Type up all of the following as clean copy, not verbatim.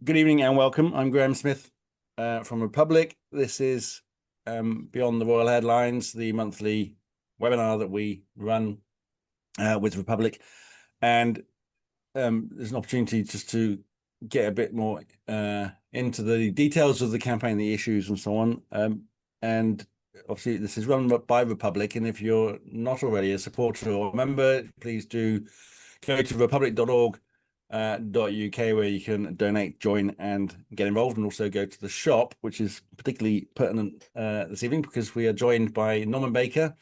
Good evening and welcome. I'm Graham Smith from Republic. This is Beyond the Royal Headlines, the monthly webinar that we run with Republic. And there's an opportunity just to get a bit more into the details of the campaign, the issues and so on. And obviously this is run by Republic. And if you're not already a supporter or a member, please do go to republic.org. .uk where you can donate, join and get involved, and also go to the shop, which is particularly pertinent this evening because we are joined by Norman Baker,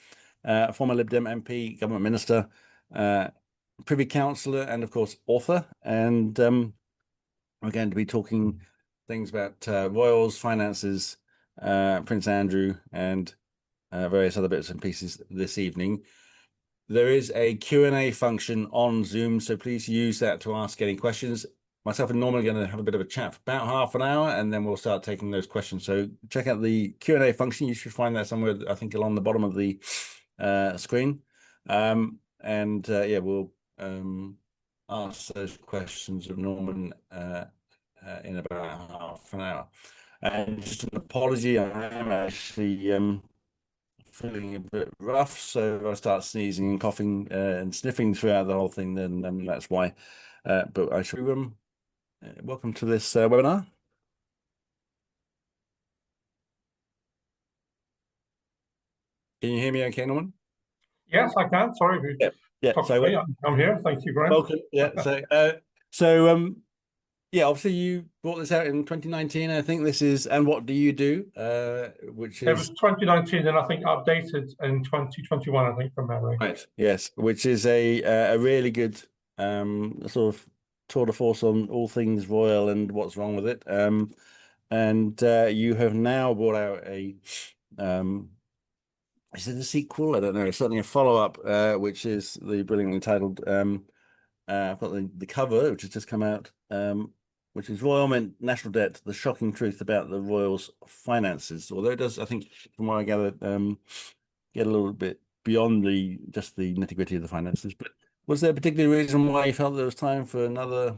former Lib Dem MP, government minister, Privy Councillor, and of course author. And we're going to be talking things about royals, finances, Prince Andrew, and various other bits and pieces this evening. There is a Q&A function on Zoom, so please use that to ask any questions. Myself and Norman are going to have a bit of a chat for about half an hour, and then we'll start taking those questions. So check out the Q&A function. You should find that somewhere, I think, along the bottom of the screen. Yeah, we'll ask those questions of Norman in about half an hour. And just an apology, I am actually feeling a bit rough, so if I start sneezing and coughing and sniffing throughout the whole thing, then that's why. But I should welcome to this webinar. Can you hear me okay, Norman? Yes, I can. Sorry. Yeah. So I'm here. Thank you, Graham. Welcome. Yeah. Yeah, obviously you brought this out in 2019. I think this is, and what do you do? Which is, it was 2019, and I think updated in 2021. I think from memory. Right. Yes, which is a really good sort of tour de force on all things royal and what's wrong with it. And you have now brought out a is it a sequel? I don't know. It's certainly a follow-up, which is the brilliantly titled. I've got the cover, which has just come out. Which is Royal Mint National Debt, the shocking truth about the royals' finances. Although it does, I think, from what I gather, get a little bit beyond just the nitty-gritty of the finances. But was there a particular reason why you felt there was time for another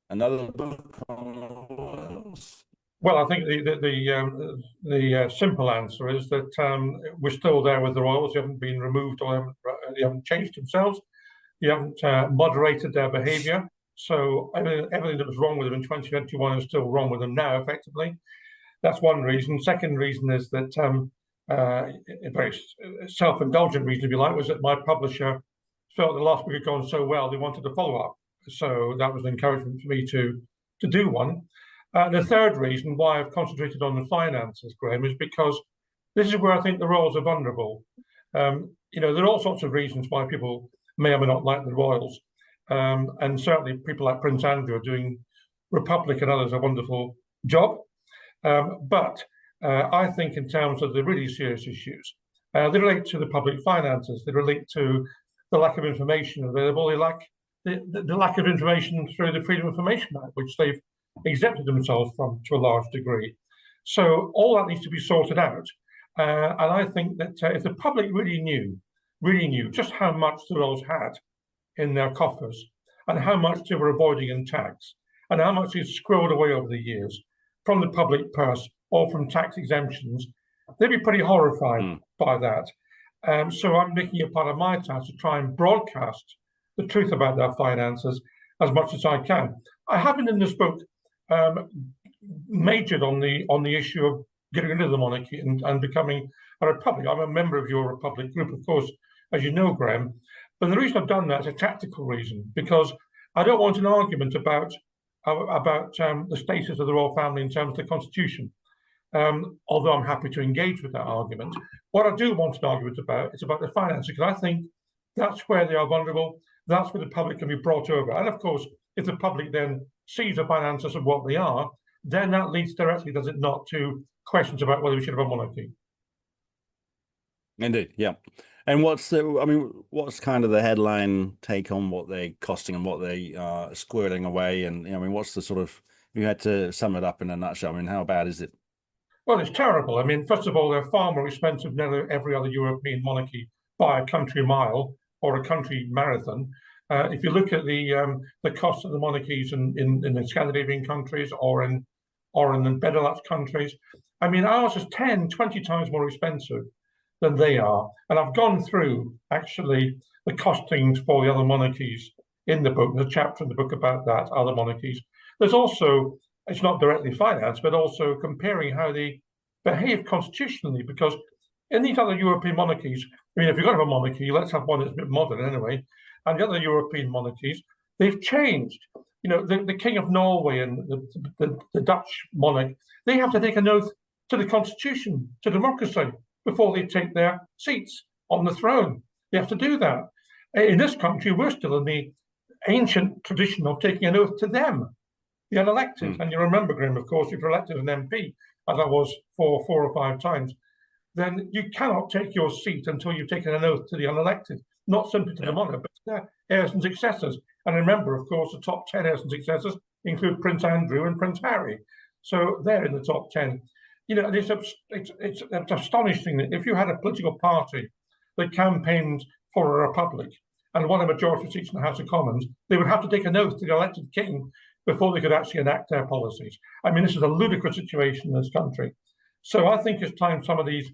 book on royals? Well, I think the simple answer is that we're still there with the royals. They haven't been removed, or they haven't changed themselves. You haven't moderated their behaviour. So everything that was wrong with them in 2021 is still wrong with them now, effectively. That's one reason. Second reason is that a very self-indulgent reason, if you like, was that my publisher felt the last book had gone so well, they wanted a follow-up. So that was an encouragement for me to do one. The third reason why I've concentrated on the finances, Graham, is because this is where I think the royals are vulnerable. There are all sorts of reasons why people may or may not like the royals. And certainly people like Prince Andrew are doing Republic and others a wonderful job. But I think in terms of the really serious issues, they relate to the public finances, they relate to the lack of information available, the lack of information through the Freedom of Information Act, which they've exempted themselves from to a large degree. So all that needs to be sorted out. And I think that if the public really knew just how much the royals had in their coffers, and how much they were avoiding in tax, and how much is squirreled away over the years from the public purse or from tax exemptions, they'd be pretty horrified by that. So I'm making it part of my task to try and broadcast the truth about their finances as much as I can. I haven't in this book majored on the issue of getting rid of the monarchy and becoming a republic. I'm a member of your Republic group, of course, as you know, Graham. But the reason I've done that is a tactical reason, because I don't want an argument about the status of the royal family in terms of the constitution. Although I'm happy to engage with that argument. What I do want an argument about is about the finances, because I think that's where they are vulnerable. That's where the public can be brought over. And of course, if the public then sees the finances of what they are, then that leads directly, does it not, to questions about whether we should have a monarchy. Indeed, yeah. And what's kind of the headline take on what they're costing and what they are squirreling away? And what's the sort of, if you had to sum it up in a nutshell, how bad is it? Well, it's terrible. First of all, they're far more expensive than every other European monarchy by a country mile or a country marathon. If you look at the cost of the monarchies in the Scandinavian countries or in the Benelux countries, I mean, ours is 10, 20 times more expensive than they are. And I've gone through actually the costings for the other monarchies in the book. There's a chapter in the book about that, other monarchies. There's also, it's not directly financed, but also comparing how they behave constitutionally, because in these other European monarchies, I mean, if you're going to have a monarchy, let's have one that's a bit modern anyway. And the other European monarchies, they've changed. You know, the King of Norway and the Dutch monarch, they have to take an oath to the constitution, to democracy, before they take their seats on the throne. They have to do that. In this country, we're still in the ancient tradition of taking an oath to them, the unelected. And you remember, Graham, of course, if you're elected an MP, as I was four or five times, then you cannot take your seat until you've taken an oath to the unelected, not simply to the monarch, but to their heirs and successors. And remember, of course, the top 10 heirs and successors include Prince Andrew and Prince Harry. So they're in the top 10. You know, it's astonishing that if you had a political party that campaigned for a republic and won a majority of seats in the House of Commons, they would have to take an oath to the elected king before they could actually enact their policies. I mean, this is a ludicrous situation in this country. So I think it's time some of these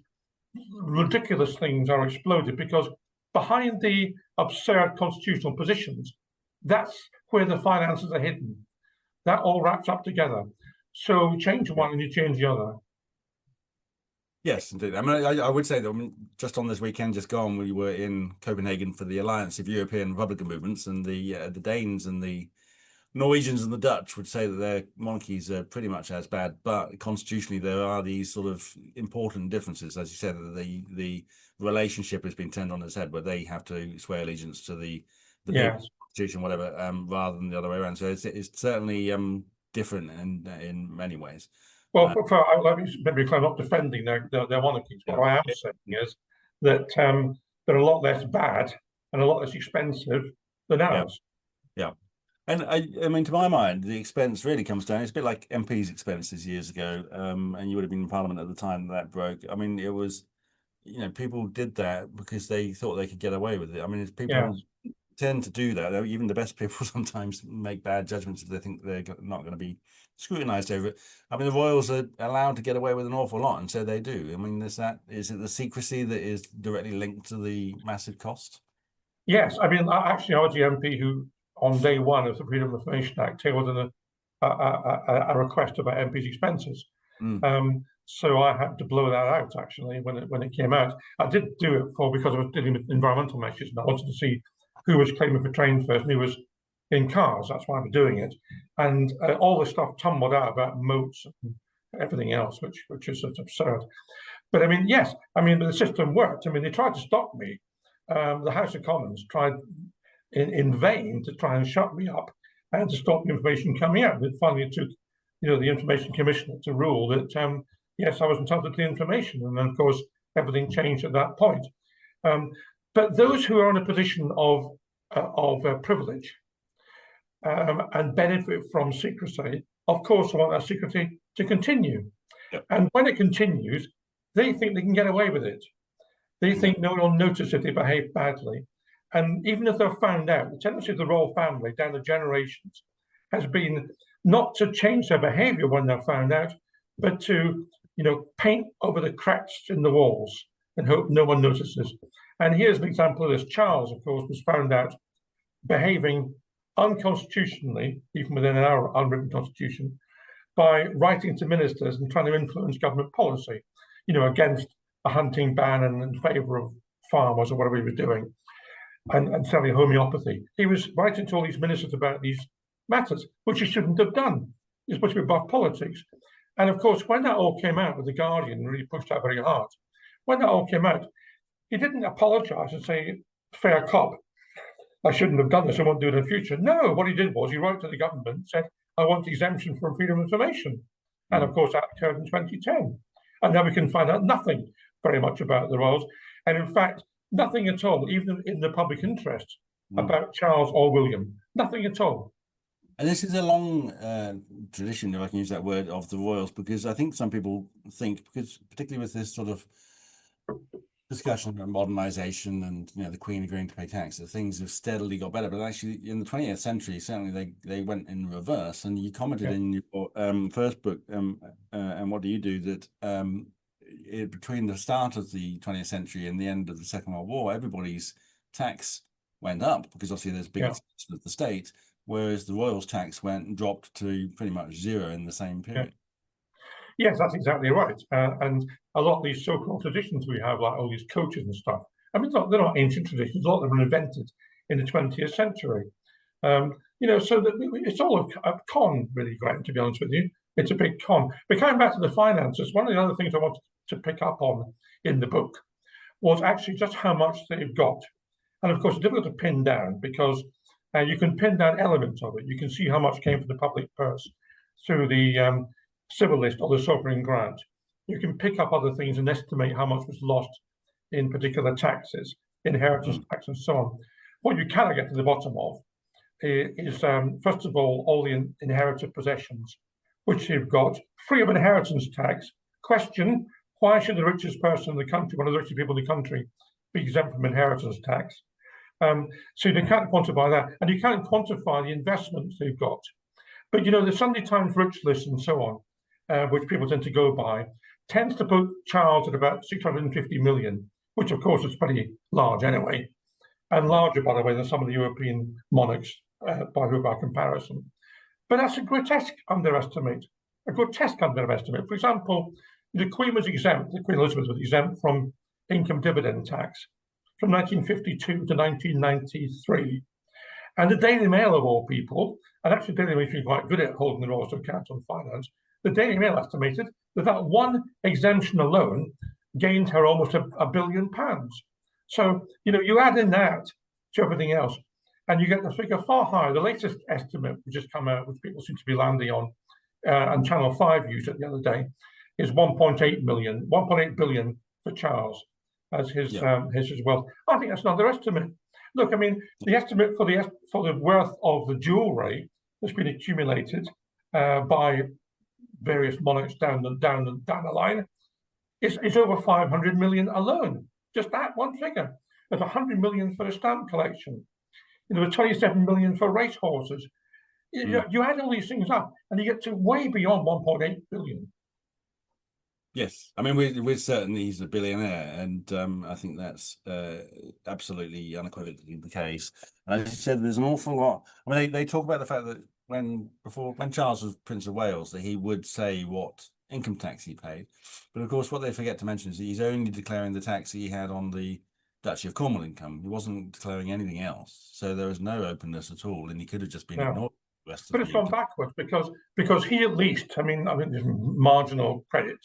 ridiculous things are exploded, because behind the absurd constitutional positions, that's where the finances are hidden. That all wraps up together. So you change one and you change the other. Yes, indeed. I mean, I would say that, I mean, just on this weekend just gone, we were in Copenhagen for the Alliance of European Republican Movements, and the Danes and the Norwegians and the Dutch would say that their monarchies are pretty much as bad, but constitutionally there are these sort of important differences. As you said, the relationship has been turned on its head, where they have to swear allegiance to the constitution, whatever, rather than the other way around. So it's certainly different in many ways. Well, let me maybe I'm not defending their monarchies. What I am saying is that they're a lot less bad and a lot less expensive than ours. Yeah. And I mean, to my mind, the expense really comes down. It's a bit like MP's expenses years ago, and you would have been in Parliament at the time that broke. I mean, it was, you know, people did that because they thought they could get away with it. I mean, people tend to do that. Even the best people sometimes make bad judgments if they think they're not going to be scrutinised over it. I mean, the royals are allowed to get away with an awful lot, and so they do. I mean, is it the secrecy that is directly linked to the massive cost? Yes, I mean, actually, I was the MP who, on day one of the Freedom of Information Act, tabled a request about MP's expenses. So I had to blow that out actually when it came out. I did do it because I was dealing with environmental measures, and I wanted to see who was claiming for trains first, and who was in cars. That's why I was doing it. And all this stuff tumbled out about moats and everything else, which is just absurd. But I mean, yes, I mean, the system worked. I mean, they tried to stop me. The House of Commons tried in vain to try and shut me up and to stop the information coming out. It finally took, you know, the Information Commissioner to rule that yes, I was entitled to the information, and then of course everything changed at that point. But those who are in a position of privilege and benefit from secrecy, of course, want that secrecy to continue. And when it continues, they think they can get away with it. They think no one will notice if they behave badly. And even if they're found out, the tendency of the royal family down the generations has been not to change their behavior when they're found out, but to, you know, paint over the cracks in the walls and hope no one notices. And here's an example of this. Charles, of course, was found out behaving unconstitutionally, even within our unwritten constitution, by writing to ministers and trying to influence government policy, you know, against a hunting ban and in favour of farmers or whatever he was doing, and selling homeopathy. He was writing to all these ministers about these matters, which he shouldn't have done. He's supposed to be above politics. And of course, when that all came out with The Guardian, really pushed that very hard, when that all came out, he didn't apologise and say, fair cop, I shouldn't have done this, I won't do it in the future. No, what he did was he wrote to the government and said, I want exemption from freedom of information. And of course, that occurred in 2010. And now we can find out nothing very much about the royals. And in fact, nothing at all, even in the public interest, about Charles or William. Nothing at all. And this is a long tradition, if I can use that word, of the royals, because I think some people think, because particularly with this sort of discussion about modernization and the Queen agreeing to pay tax, that things have steadily got better. But actually, in the 20th century, certainly they went in reverse. And you commented in your first book, and what do you do, that between the start of the 20th century and the end of the Second World War, everybody's tax went up because obviously there's big expansion of the state, whereas the royals' tax dropped to pretty much zero in the same period. Yes, that's exactly right. And a lot of these so-called traditions we have, like all these coaches and stuff, I mean, they're not ancient traditions. A lot of them were invented in the 20th century. So that it's all a con, really, Graham, to be honest with you. It's a big con. But coming back to the finances, one of the other things I wanted to pick up on in the book was actually just how much they've got. And of course, it's difficult to pin down because you can pin down elements of it. You can see how much came from the public purse through the civil list or the sovereign grant. You can pick up other things and estimate how much was lost in particular taxes, inheritance tax, and so on. What you cannot get to the bottom of is, first of all the inherited possessions, which you've got free of inheritance tax. Question: why should the richest person in the country, one of the richest people in the country, be exempt from inheritance tax? So you can't quantify that, and you can't quantify the investments they've got. But the Sunday Times rich list and so on, which people tend to go by, tends to put Charles at about 650 million, which of course is pretty large anyway, and larger, by the way, than some of the European monarchs by comparison. But that's a grotesque underestimate. For example, the Queen was exempt, the Queen Elizabeth was exempt from income dividend tax from 1952 to 1993. And the Daily Mail, of all people, and actually Daily Mail is quite good at holding the Royals to account on finance, the Daily Mail estimated that one exemption alone gained her almost £1 billion. So, you add in that to everything else, and you get the figure far higher. The latest estimate, which has come out, which people seem to be landing on, and Channel 5 used it the other day, is 1.8 billion for Charles as his wealth. I think that's another estimate. Look, I mean, the estimate for the worth of the jewelry that's been accumulated by various monarchs down the line is over 500 million alone. Just that one figure. There's 100 million for a stamp collection. There were 27 million for racehorses. You add all these things up, and you get to way beyond 1.8 billion. Yes, I mean we're certain he's a billionaire, and I think that's absolutely unequivocally the case. And as you said, there's an awful lot. I mean, they talk about the fact that when Charles was Prince of Wales, that he would say what income tax he paid, but of course what they forget to mention is that he's only declaring the tax he had on the Duchy of Cornwall income. He wasn't declaring anything else, so there was no openness at all, and he could have just been ignored. But it's gone backwards because he at least, I mean, there's marginal credit,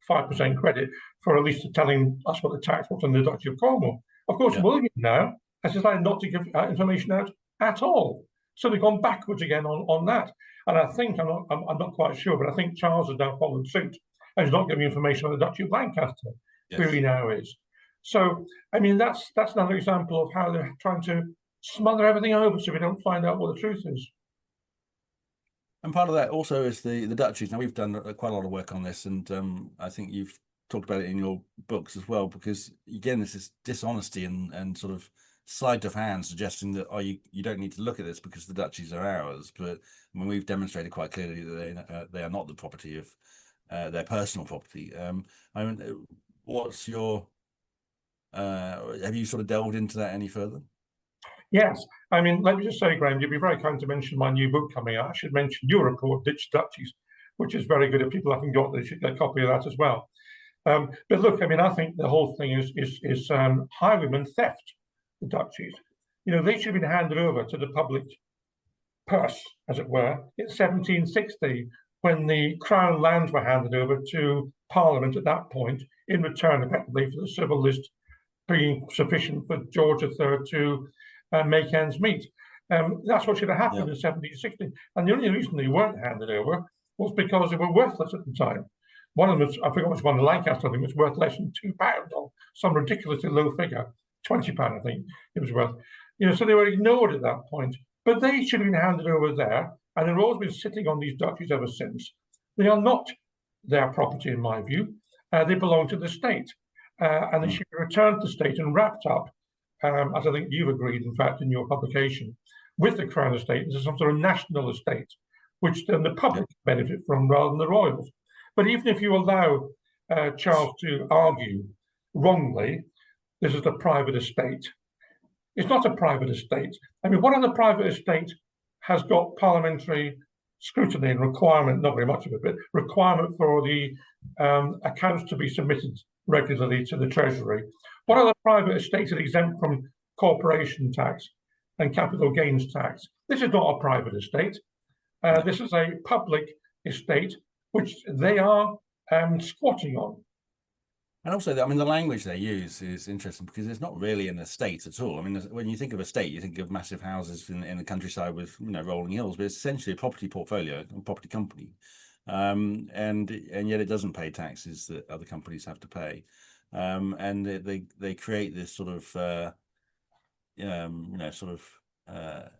5% credit for at least telling us what the tax was on the Duchy of Cornwall. Of course, William now has decided not to give information out at all. So they've gone backwards again on that. And I think, I'm not quite sure, but I think Charles has now followed suit and is not giving information on the Duchy of Lancaster, where he now is. So, I mean, that's another example of how they're trying to smother everything over so we don't find out what the truth is. And part of that also is the duchies. Now, we've done quite a lot of work on this, and I think you've talked about it in your books as well, because again, this is dishonesty and sort of sleight of hand, suggesting that you don't need to look at this because the duchies are ours. But I mean, we've demonstrated quite clearly that they are not the property of their personal property. I mean, what's your have you sort of delved into that any further? Yes. I mean, let me just say, Graham, you'd be very kind to mention my new book coming out. I should mention your report, Ditch Duchies, which is very good. If people haven't got it, they should get a copy of that as well. But look, I mean, I think the whole thing is highwayman theft, the duchies. They should have been handed over to the public purse, as it were, in 1760, when the Crown lands were handed over to Parliament at that point, in return, effectively, for the civil list being sufficient for George III to make ends meet. That's what should have happened in 1760. And the only reason they weren't handed over was because they were worthless at the time. One of them was, I forgot which one, Lancaster, I think, was worth less than £2 or some ridiculously low figure, £20, I think it was worth. So they were ignored at that point. But they should have been handed over there, and they've always been sitting on these duchies ever since. They are not their property, in my view. They belong to the state. and they should be returned to the state and wrapped up, as I think you've agreed, in fact, in your publication, with the Crown Estate as some sort of national estate, which then the public benefit from rather than the royals. But even if you allow Charles to argue wrongly, this is a private estate. It's not a private estate. I mean, what other private estate has got parliamentary scrutiny and requirement, not very much of it, but requirement for the accounts to be submitted regularly to the Treasury? What other private estates are exempt from corporation tax and capital gains tax? This is not a private estate. This is a public estate, which they are squatting on. And also, I mean, the language they use is interesting because it's not really an estate at all. I mean, when you think of estate, you think of massive houses in the countryside with, you know, rolling hills, but it's essentially a property portfolio, a property company. And yet it doesn't pay taxes that other companies have to pay. And they create this sort of, you know, sort of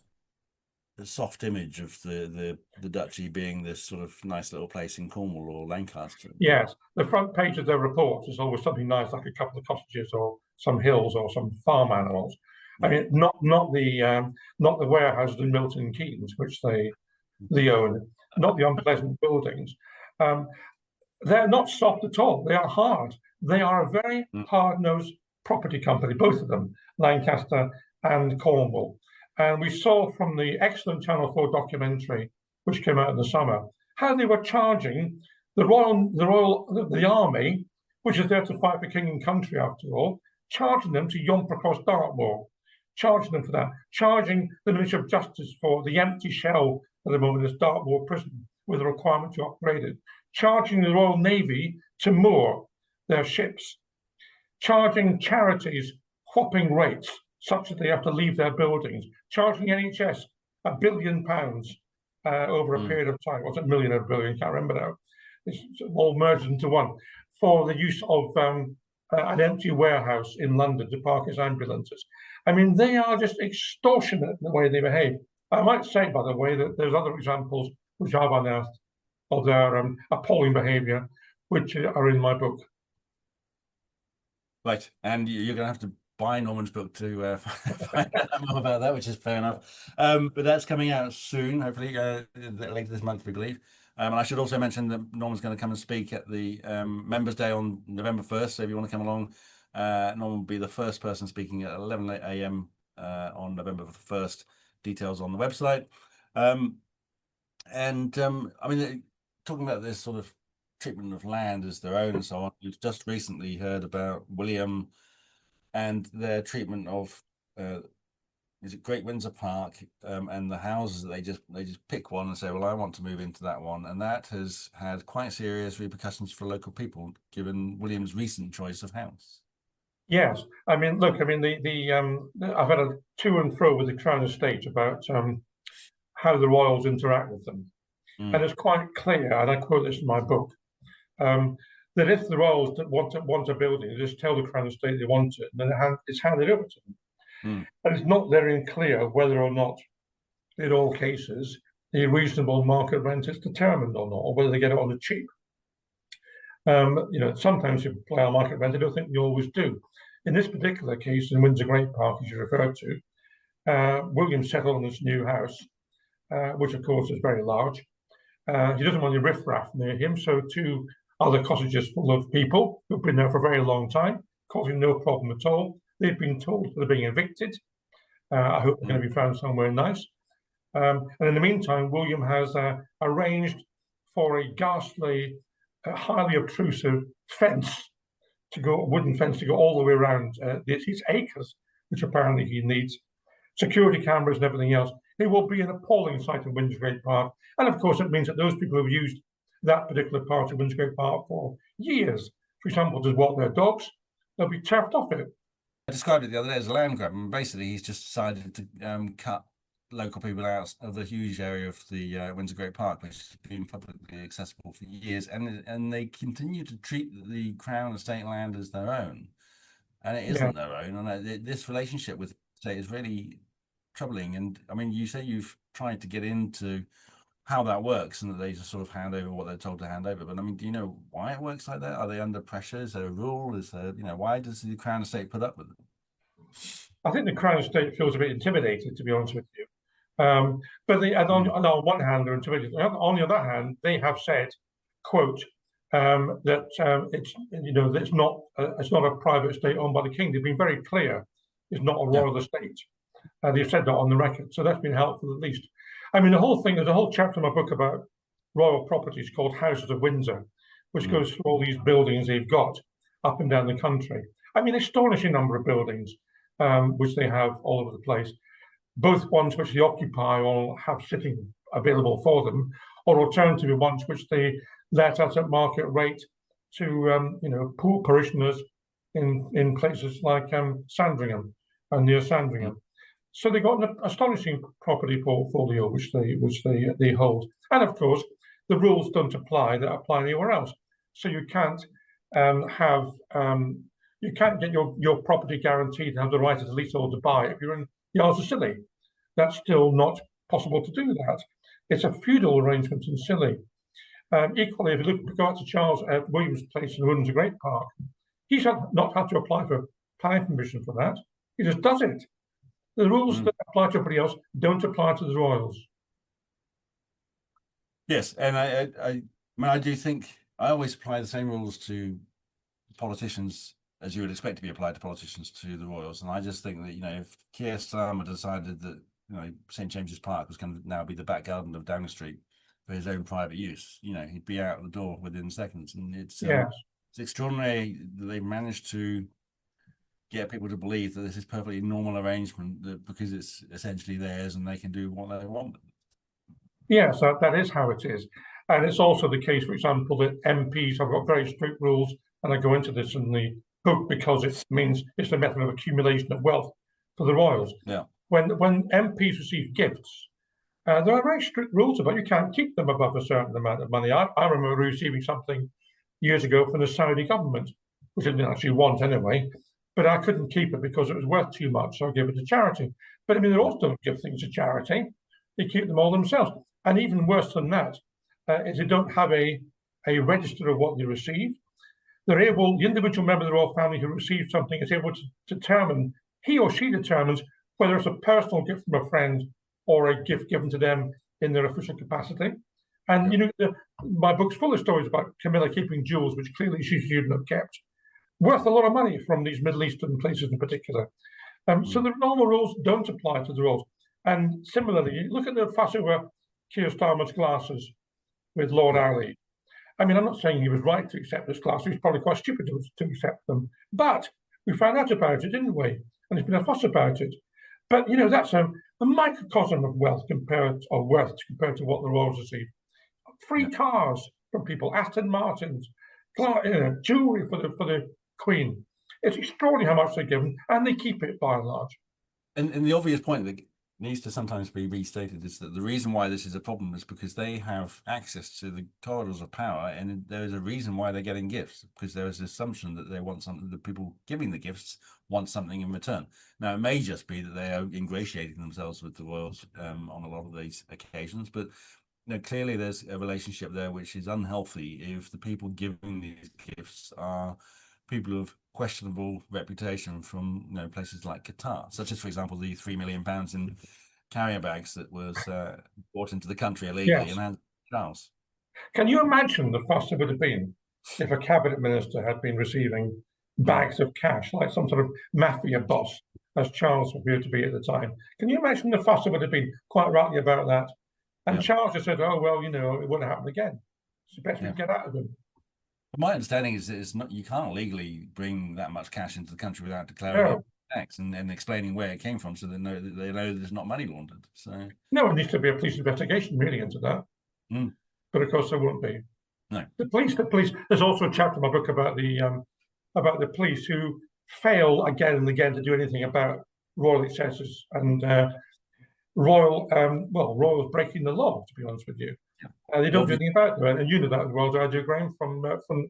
the soft image of the duchy being this sort of nice little place in Cornwall or Lancaster. Yes, the front page of their report is always something nice, like a couple of cottages or some hills or some farm animals. I mean, not the warehouses in Milton Keynes, which they own, not the unpleasant buildings. They're not soft at all. They are hard. They are a very hard-nosed property company, both of them, Lancaster and Cornwall. And we saw from the excellent Channel 4 documentary, which came out in the summer, how they were charging the army, which is there to fight for king and country after all, charging them to jump across Dartmoor, charging them for that, charging the Ministry of Justice for the empty shell at the moment is Dartmoor prison with a requirement to upgrade it, charging the Royal Navy to moor their ships, charging charities whopping rates such that they have to leave their buildings, charging NHS £1 billion over a period of time. Was it million or billion? Can't remember now. It's all merged into one for the use of an empty warehouse in London to park his ambulances. I mean, they are just extortionate in the way they behave. I might say, by the way, that there's other examples which I've unearthed of their appalling behaviour, which are in my book. Right, and you're going to have to buy Norman's book to find out more about that, which is fair enough. But that's coming out soon, hopefully later this month, we believe. And I should also mention that Norman's going to come and speak at the Members' Day on November 1st. So if you want to come along, Norman will be the first person speaking at 11 a.m. On November 1st. Details on the website. I mean, talking about this sort of treatment of land as their own and so on, we've just recently heard about William and their treatment of is it Great Windsor Park and the houses that they just pick one and say, well, I want to move into that one, and that has had quite serious repercussions for local people given William's recent choice of house. Yes, I mean, look, I mean, I've had a to and fro with the Crown Estate about how the royals interact with them, and it's quite clear, and I quote this in my book, that if the royals want a building, they just tell the Crown Estate they want it, and then it's handed over to them. And it's not very clear whether or not, in all cases, the reasonable market rent is determined or not, or whether they get it on the cheap. You know, sometimes you play on market rent. I don't think you always do. In this particular case, in Windsor Great Park, as you referred to, William settled on this new house, which of course is very large. He doesn't want any riffraff near him, so two other cottages full of people who've been there for a very long time, causing no problem at all. They've been told they're being evicted. I hope they're going to be found somewhere nice. And in the meantime, William has arranged for a ghastly, highly obtrusive fence to go, a wooden fence to go all the way around these acres, which apparently he needs, security cameras and everything else. It will be an appalling sight in Windsor Great Park. And of course, it means that those people who've used that particular part of Windsor Great Park for years, for example, to walk their dogs, they'll be turfed off it. I described it the other day as a land grab, and basically he's just decided to cut local people out of the huge area of the Windsor Great Park, which has been publicly accessible for years, and they continue to treat the Crown Estate land as their own, and it isn't their own. And this relationship with the state is really troubling. And I mean, you say you've tried to get into how that works, and that they just sort of hand over what they're told to hand over. But I mean, do you know why it works like that? Are they under pressure? Is there a rule? Is there, why does the Crown Estate put up with it? I think the Crown Estate feels a bit intimidated, to be honest with you. But on one hand, they're intimidated. On the other hand, they have said, quote, that it's not a private estate owned by the king. They've been very clear. It's not a royal estate. They've said that on the record, so that's been helpful at least. I mean, the whole thing. There's a whole chapter in my book about royal properties called Houses of Windsor, which goes through all these buildings they've got up and down the country. I mean, astonishing number of buildings which they have all over the place. Both ones which they occupy or have sitting available for them, or alternatively ones which they let out at market rate to poor parishioners in places like Sandringham and near Sandringham. So they've got an astonishing property portfolio which they hold, and of course the rules don't apply that apply anywhere else. So you can't you can't get your property guaranteed and have the right as a leasehold to buy if you're in the Isles of Scilly. That's still not possible to do that. It's a feudal arrangement in Scilly. Equally, if you go out to Charles Williams' place in Woodlands Great Park, he's not had to apply for planning permission for that. He just does it. The rules that apply to everybody else don't apply to the royals. Yes, and I do think I always apply the same rules to politicians as you would expect to be applied to politicians to the royals. And I just think that, if Keir Starmer decided that, St. James's Park was going to now be the back garden of Downing Street for his own private use, he'd be out the door within seconds. And it's extraordinary that they managed to get people to believe that this is perfectly normal arrangement, that because it's essentially theirs and they can do what they want. Yes, that is how it is. And it's also the case, for example, that MPs have got very strict rules, and I go into this in the book because it means it's a method of accumulation of wealth for the royals. Yeah. When MPs receive gifts, there are very strict rules about you can't keep them above a certain amount of money. I remember receiving something years ago from the Saudi government, which I didn't actually want anyway, but I couldn't keep it because it was worth too much, so I gave it to charity. But I mean, they also don't give things to charity; they keep them all themselves. And even worse than that is they don't have a register of what they receive. They're able, the individual member of the royal family who receives something is able to determine, he or she determines whether it's a personal gift from a friend or a gift given to them in their official capacity. And my book's full of stories about Camilla keeping jewels, which clearly she shouldn't have kept, worth a lot of money from these Middle Eastern places in particular. So the normal rules don't apply to the royals. And similarly, look at the fuss over Keir Starmer's glasses with Lord Ali. I mean, I'm not saying he was right to accept this glass. He was probably quite stupid to accept them. But we found out about it, didn't we? And there's been a fuss about it. But, that's a microcosm of wealth compared to what the royals receive. Free cars from people, Aston Martins, jewelry for the Queen. It's extraordinary how much they're given, and they keep it by and large. And the obvious point that needs to sometimes be restated is that the reason why this is a problem is because they have access to the corridors of power, and there is a reason why they're getting gifts, because there is an assumption that they want something, the people giving the gifts want something in return. Now, it may just be that they are ingratiating themselves with the royals on a lot of these occasions, but clearly there's a relationship there which is unhealthy if the people giving these gifts are people of questionable reputation from places like Qatar, such as, for example, the £3 million in carrier bags that was brought into the country illegally and Charles. Can you imagine the fuss it would have been if a cabinet minister had been receiving bags of cash like some sort of mafia boss, as Charles appeared to be at the time? Can you imagine the fuss it would have been, quite rightly, about that? And Charles just said, "Oh well, it wouldn't happen again. It's best we get out of them." My understanding is that it's not, you can't legally bring that much cash into the country without declaring tax and explaining where it came from, so they know that it's not money laundered. So no, it needs to be a police investigation really into that. But of course there won't be. No. The police. There's also a chapter in my book about the police who fail again and again to do anything about royal excesses and royals breaking the law. To be honest with you. They don't do anything about it, and you know that as well as I do, Graham, from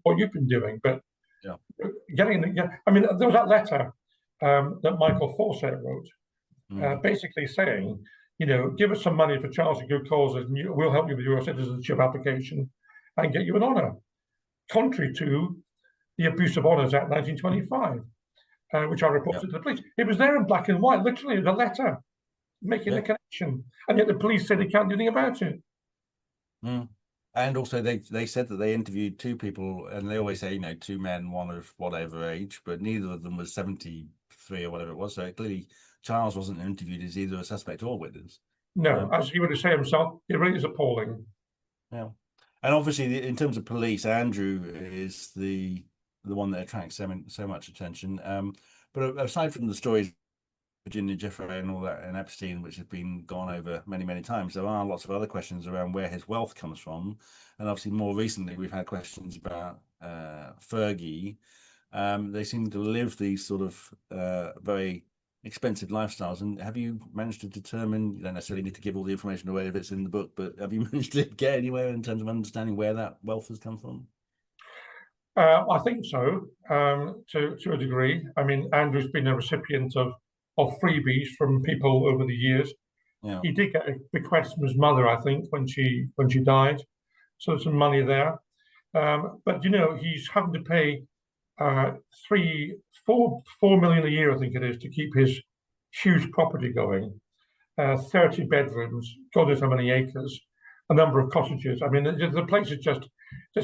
what you've been doing. But there was that letter that Michael Fawcett wrote, basically saying, give us some money for Charles good causes, and we'll help you with your citizenship application and get you an honour. Contrary to the Abuse of Honours Act 1925, which I reported to the police. It was there in black and white, literally the letter making the connection, and yet the police said they can't do anything about it. And also, they said that they interviewed two people, and they always say, two men, one of whatever age, but neither of them was 73 or whatever it was. So clearly, Charles wasn't interviewed as either a suspect or witness. No, as he would say himself, it really is appalling. Yeah, and obviously, in terms of police, Andrew is the one that attracts so much attention. But aside from the stories, Virginia Giuffre and all that, and Epstein, which have been gone over many, many times, there are lots of other questions around where his wealth comes from. And obviously, more recently, we've had questions about Fergie. They seem to live these sort of very expensive lifestyles. And have you managed to determine, you don't necessarily need to give all the information away if it's in the book, but have you managed to get anywhere in terms of understanding where that wealth has come from? I think so, to a degree. I mean, Andrew's been a recipient of freebies from people over the years. Yeah. He did get a bequest from his mother, I think, when she died. So there's some money there. But he's having to pay 4 million a year, I think it is, to keep his huge property going. 30 bedrooms, God knows how many acres, a number of cottages. I mean, the place is just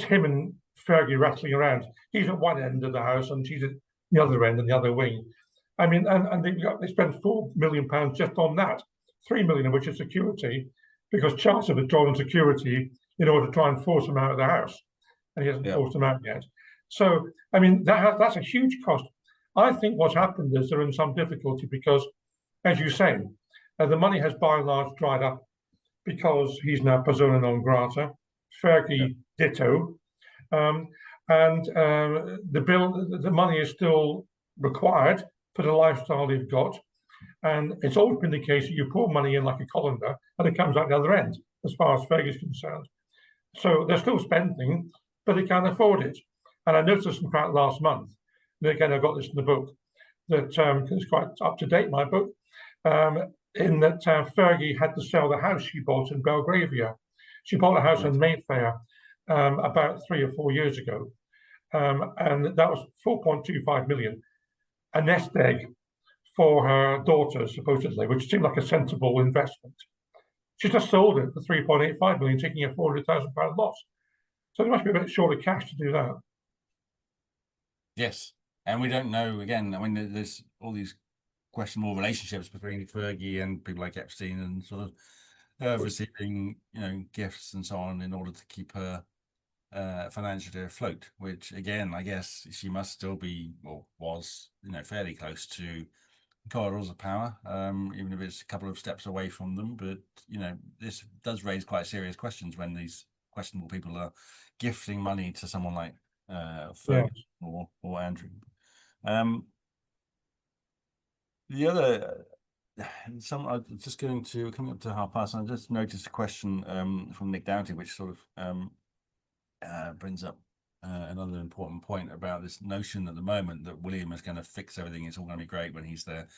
him and Fergie rattling around. He's at one end of the house and she's at the other end and the other wing. I mean, and they spent £4 million just on that, 3 million of which is security, because Charles had withdrawn security in order to try and force him out of the house, and he hasn't forced him out yet. So, I mean, that's a huge cost. I think what's happened is they're in some difficulty because, as you say, the money has by and large dried up because he's now persona non grata. Fergie ditto, and the money is still required for the lifestyle they've got, and it's always been the case that you pour money in like a colander and it comes out the other end, as far as Fergie is concerned. So they're still spending, but they can't afford it. And I noticed, in fact, last month, and again, I got this in the book, that it's quite up to date, my book, in that Fergie had to sell the house she bought in Belgravia. She bought a house in Mayfair about 3 or 4 years ago, and that was 4.25 million, a nest egg for her daughter, supposedly, which seemed like a sensible investment. She just sold it for 3.85 million, taking a £400,000 loss. So they must be a bit short of cash to do that. Yes, and we don't know. Again, I mean, there's all these questionable relationships between Fergie and people like Epstein, and sort of receiving, gifts and so on in order to keep her financially afloat. Which, again, I guess she must still be, or was, fairly close to corridors of power, even if it's a couple of steps away from them. But this does raise quite serious questions when these questionable people are gifting money to someone like Fergie or Andrew. The other, I'm just coming up to past. I just noticed a question from Nick Doughty, which sort of brings up another important point about this notion at the moment that William is going to fix everything. It's all going to be great when he's there.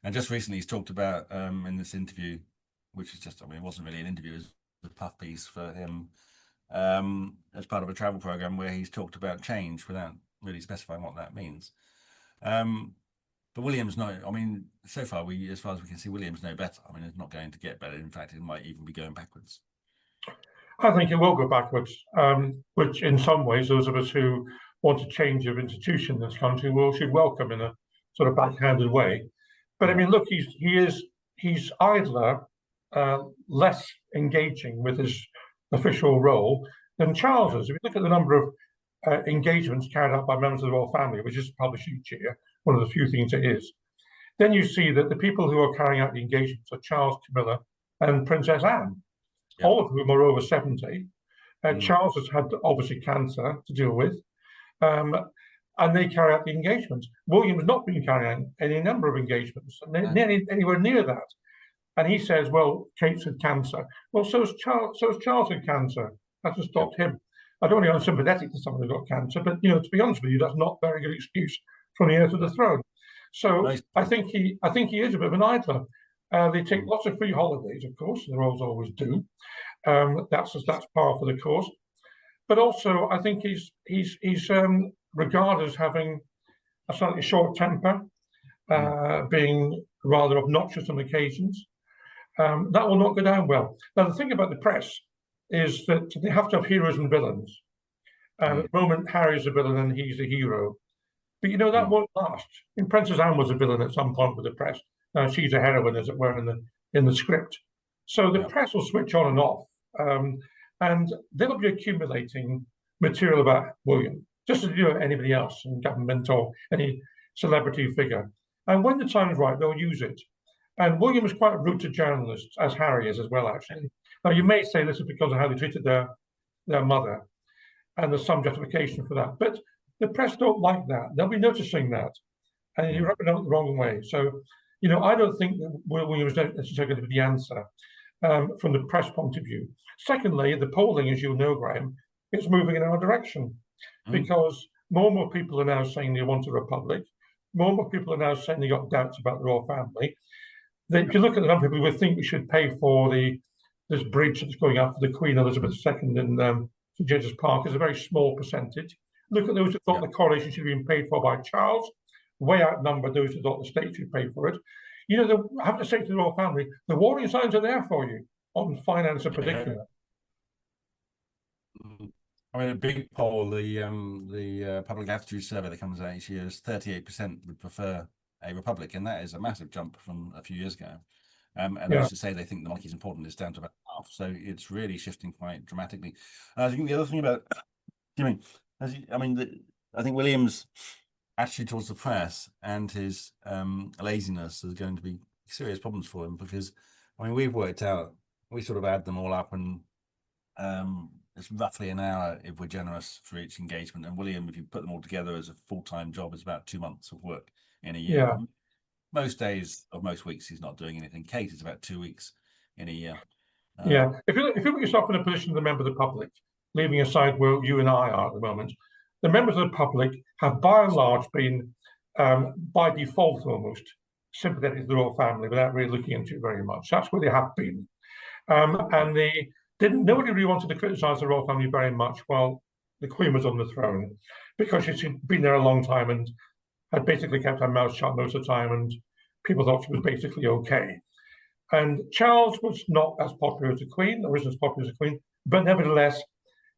And just recently, he's talked about in this interview, which is just, it wasn't really an interview, it was a puff piece for him as part of a travel program where he's talked about change without really specifying what that means. But William's not, so far, as far as we can see, William's no better. It's not going to get better. In fact, it might even be going backwards. I think it will go backwards, which in some ways, those of us who want a change of institution in this country should welcome in a sort of backhanded way. But look, he's idler, less engaging with his official role than Charles is. If you look at the number of engagements carried out by members of the royal family, which is published each year, one of the few things it is, then you see that the people who are carrying out the engagements are Charles, Camilla, and Princess Anne, all of whom are over 70. Charles has had, obviously, cancer to deal with, and they carry out the engagements. William's not been carrying out any number of engagements, anywhere near that. And he says, well, Kate's had cancer. Well, so has Charles had cancer. That has stopped him. I don't want to be unsympathetic to someone who got cancer, but, to be honest with you, that's not a very good excuse from the heir to the throne. So I think he is a bit of an idler. They take lots of free holidays, of course, the royals always do. That's par for the course. But also, I think he's regarded as having a slightly short temper, being rather obnoxious on occasions. That will not go down well. Now, the thing about the press is that they have to have heroes and villains. At the moment, Harry's a villain and he's a hero. But you know, that won't last. I mean, Princess Anne was a villain at some point with the press. Now she's a heroine, as it were, in the script. So the press will switch on and off, and they'll be accumulating material about William, just as they do anybody else in government or any celebrity figure. And when the time's right, they'll use it. And William is quite rude to journalists, as Harry is as well, actually. Now, you may say this is because of how they treated their mother, and there's some justification for that. But the press don't like that. They'll be noticing that, and you're rubbing it the wrong way. So, you know, I don't think that William is necessarily going to be the answer from the press point of view. Secondly, the polling, as you know, Graham, is moving in our direction because more and more people are now saying they want a republic. More and more people are now saying they got doubts about the royal family. If you look at the number of people who think we should pay for this bridge that's going up for the Queen Elizabeth II in St James's Park, is a very small percentage. Look at those who thought the coronation should have been paid for by Charles, way outnumbered those who thought the state should pay for it. You know, I have to say to the royal family, the warning signs are there for you on finance in particular. I mean, a big poll, the public attitude survey that comes out each year is 38% would prefer a republic, and that is a massive jump from a few years ago. And those who say they think the monarchy is important is down to about half, so it's really shifting quite dramatically. And I think the other thing about, I think William's attitude towards the press and his laziness is going to be serious problems for him, because I mean, we've worked out, we sort of add them all up, and it's roughly an hour if we're generous for each engagement. And William, if you put them all together as a full-time job, is about 2 months of work in a year. Yeah. Most days of most weeks he's not doing anything. Kate is about 2 weeks in a year. Yeah. If you put yourself in a position of the member of the public, leaving aside where you and I are at the moment, the members of the public have by and large been, by default almost, sympathetic to the royal family without really looking into it very much. That's where they have been. And nobody really wanted to criticise the royal family very much while the Queen was on the throne, because she'd been there a long time and had basically kept her mouth shut most of the time, and people thought she was basically okay. And Charles was not as popular as the Queen, or isn't as popular as the Queen, but nevertheless,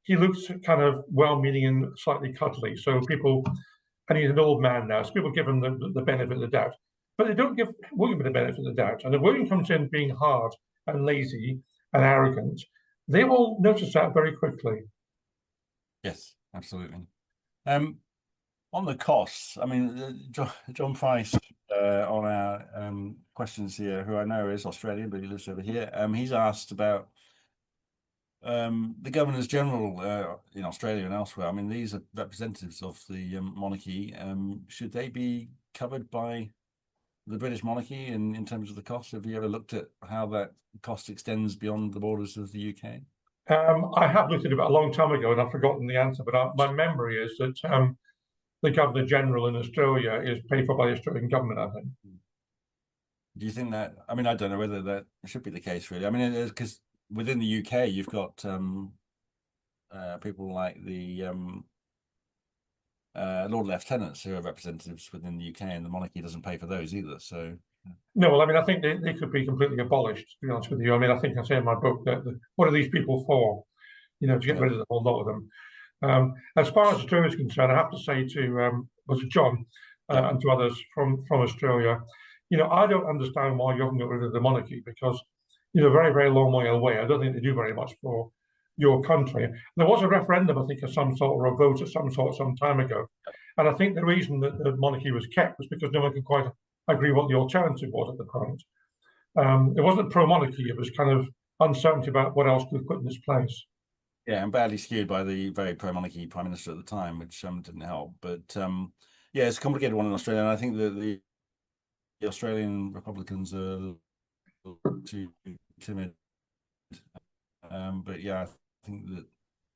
he looks kind of well-meaning and slightly cuddly. So people, and he's an old man now, so people give him the benefit of the doubt. But they don't give William the benefit of the doubt. And if William comes in being hard and lazy and arrogant, they will notice that very quickly. Yes, absolutely. On the costs, I mean, John Price on our questions here, who I know is Australian, but he lives over here, he's asked about the governors general in Australia and elsewhere. I mean, these are representatives of the monarchy. Should they be covered by the British monarchy in terms of the cost? Have you ever looked at how that cost extends beyond the borders of the UK? I have looked at it about a long time ago, and I've forgotten the answer, but my memory is that the Governor General in Australia is paid for by the Australian government, I think. Do you think that, I mean, I don't know whether that should be the case, really. I mean, because within the UK, you've got people like the Lord Lieutenants who are representatives within the UK, and the monarchy doesn't pay for those either. So, no, well, I mean, I think they could be completely abolished, to be honest with you. I mean, I think I say in my book that what are these people for? You know, to get rid of a whole lot of them. As far as Australia is concerned, I have to say to was it John and to others from Australia, you know, I don't understand why you haven't got rid of the monarchy, because you're a very, very long way away. I don't think they do very much for your country. There was a referendum, I think, of some sort, or a vote of some sort some time ago. And I think the reason that the monarchy was kept was because no one could quite agree what the alternative was at the point. It wasn't pro-monarchy, it was kind of uncertainty about what else could put in its place. Yeah, and badly skewed by the very pro-monarchy Prime Minister at the time, which didn't help. But yeah, it's a complicated one in Australia, and I think that the Australian Republicans are too timid. But yeah, I think that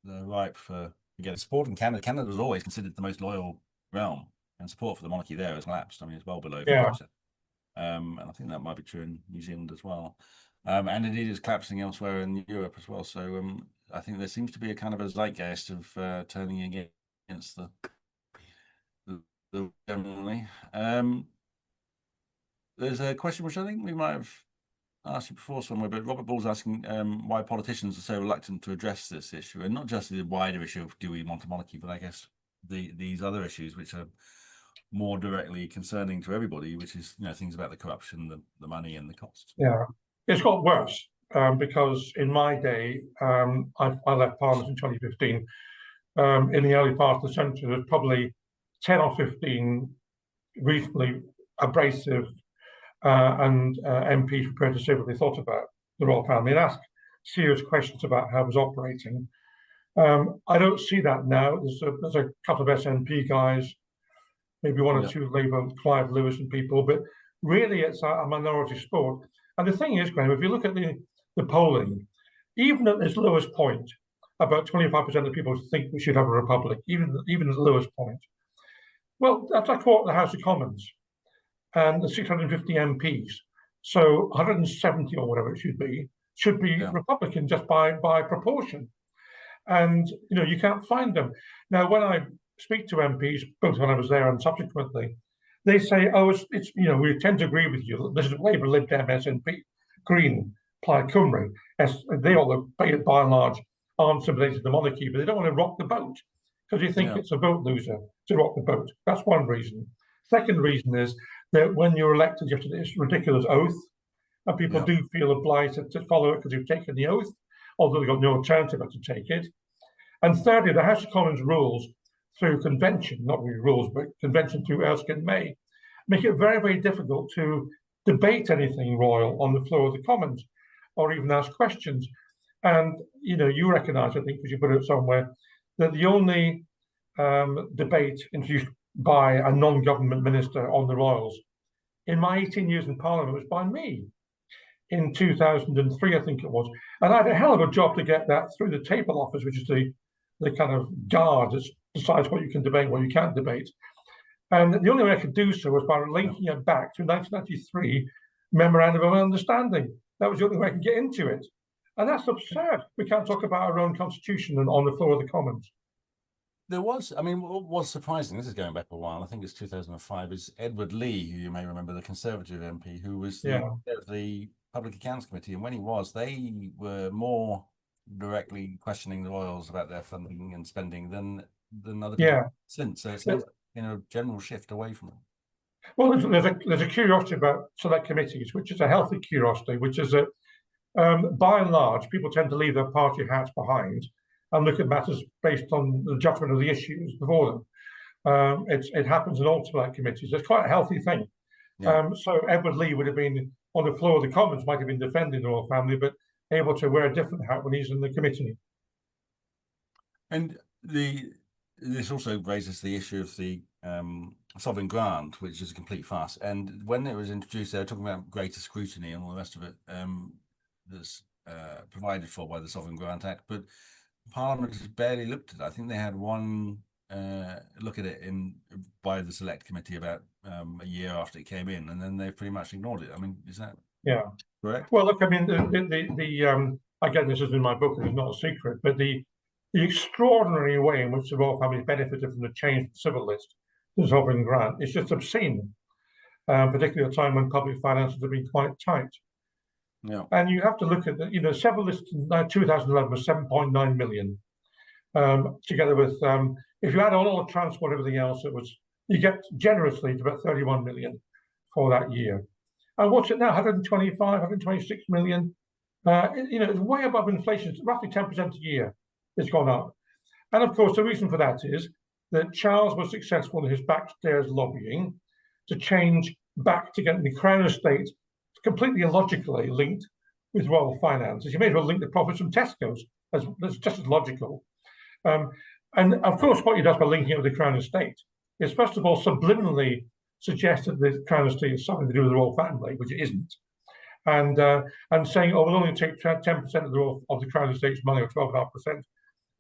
they're ripe for getting support in Canada. Canada was always considered the most loyal realm, and support for the monarchy there has collapsed. I mean, it's well below 50%. and I think that might be true in New Zealand as well. And indeed, it's collapsing elsewhere in Europe as well. So I think there seems to be a kind of a zeitgeist of turning against the generally. There's a question which I think we might have asked you before somewhere, but Robert Ball's asking why politicians are so reluctant to address this issue, and not just the wider issue of do we want a monarchy, but I guess these other issues which are more directly concerning to everybody, which is things about the corruption, the money, and the costs. Yeah, it's got worse because in my day, I left Parliament in 2015. In the early part of the century, there's probably 10 or 15 reasonably abrasive and MPs prepared to say what they thought about the royal family and ask serious questions about how it was operating. I don't see that now. There's a couple of SNP guys, maybe one or two Labour, Clive Lewis and people, but really it's a minority sport. And the thing is, Graham, if you look at the polling, even at its lowest point, about 25% of people think we should have a republic, even at the lowest point. Well, that's a quarter of the House of Commons and the 650 MPs. So 170 or whatever it should be Republican just by proportion. And you can't find them. Now, when I speak to MPs, both when I was there and subsequently, they say, "Oh, it's we tend to agree with you. This is Labour, Lib Dem, SNP, Green, Plaid Cymru. They all, by and large, aren't sympathetic to the monarchy, but they don't want to rock the boat because they think it's a vote loser to rock the boat." That's one reason. Second reason is that when you're elected, you have to do this ridiculous oath, and people do feel obliged to follow it because you've taken the oath, although they've got no alternative but to take it. And thirdly, the House of Commons rules through convention, not really rules, but convention through Erskine May, make it very, very difficult to debate anything royal on the floor of the Commons or even ask questions. And, you recognise, I think, because you put it somewhere, that the only debate introduced by a non-government minister on the royals in my 18 years in Parliament was by me in 2003, I think it was. And I had a hell of a job to get that through the table office, which is the kind of guard that decides what you can debate, what you can't debate. And the only way I could do so was by linking it back to 1993 Memorandum of Understanding. That was the only way I could get into it. And that's absurd. We can't talk about our own constitution on the floor of the Commons. There was, what was surprising, this is going back a while, I think it's 2005, is Edward Lee, who you may remember, the Conservative MP, who was the chair of the Public Accounts Committee. And when he was, they were more directly questioning the royals about their funding and spending than other people since. So it's a general shift away from them. Well, there's a curiosity about select committees, which is a healthy curiosity, which is that by and large, people tend to leave their party hats behind and look at matters based on the judgment of the issues before them. It happens in all select committees. It's quite a healthy thing. So Edward Lee would have been on the floor of the Commons, might have been defending the royal family, but able to wear a different hat when he's in the committee. And this also raises the issue of the sovereign grant, which is a complete farce. And when it was introduced, they were talking about greater scrutiny and all the rest of it that's provided for by the Sovereign Grant Act. But Parliament has barely looked at it. I think they had one look at it by the Select Committee about a year after it came in, and then they've pretty much ignored it. Is that correct? Well, look, the again, this is in my book, and it's not a secret, but the extraordinary way in which the royal family benefited from the change in the civil list to the sovereign grant is just obscene, particularly at a time when public finances have been quite tight. And you have to look at the civil list in 2011 was 7.9 million, together with if you add all the transport and everything else, you get generously to about 31 million for that year. And what's it now? 125, 126 million. It's way above inflation. It's roughly 10% a year. It's gone up. And of course, the reason for that is that Charles was successful in his backstairs lobbying to change back to getting the Crown Estate completely illogically linked with royal finances. You may as well link the profits from Tesco's. That's just as logical. And of course, what he does by linking it with the Crown Estate is, first of all, subliminally suggest that the Crown Estate is something to do with the royal family, which it isn't. And saying, oh, we'll only take 10% of the Crown Estate's money, or 12.5%.